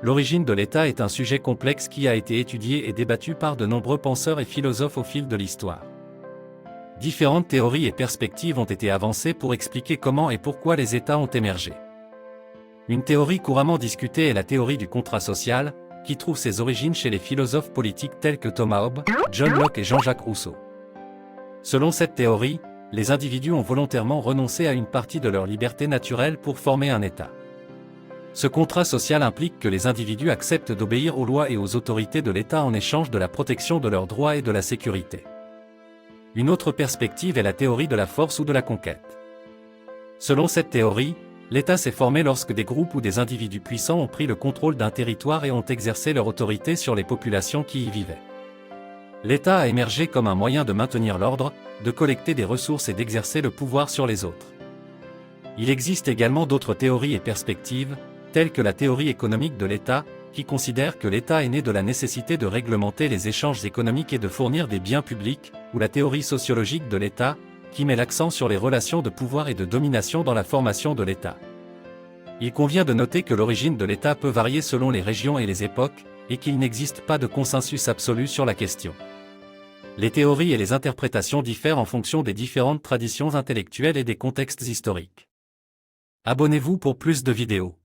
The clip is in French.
L'origine de l'État est un sujet complexe qui a été étudié et débattu par de nombreux penseurs et philosophes au fil de l'histoire. Différentes théories et perspectives ont été avancées pour expliquer comment et pourquoi les États ont émergé. Une théorie couramment discutée est la théorie du contrat social, qui trouve ses origines chez les philosophes politiques tels que Thomas Hobbes, John Locke et Jean-Jacques Rousseau. Selon cette théorie, les individus ont volontairement renoncé à une partie de leur liberté naturelle pour former un État. Ce contrat social implique que les individus acceptent d'obéir aux lois et aux autorités de l'État en échange de la protection de leurs droits et de la sécurité. Une autre perspective est la théorie de la force ou de la conquête. Selon cette théorie, l'État s'est formé lorsque des groupes ou des individus puissants ont pris le contrôle d'un territoire et ont exercé leur autorité sur les populations qui y vivaient. L'État a émergé comme un moyen de maintenir l'ordre, de collecter des ressources et d'exercer le pouvoir sur les autres. Il existe également d'autres théories et perspectives, telles que la théorie économique de l'État, qui considère que l'État est né de la nécessité de réglementer les échanges économiques et de fournir des biens publics, ou la théorie sociologique de l'État, qui met l'accent sur les relations de pouvoir et de domination dans la formation de l'État. Il convient de noter que l'origine de l'État peut varier selon les régions et les époques, et qu'il n'existe pas de consensus absolu sur la question. Les théories et les interprétations diffèrent en fonction des différentes traditions intellectuelles et des contextes historiques. Abonnez-vous pour plus de vidéos.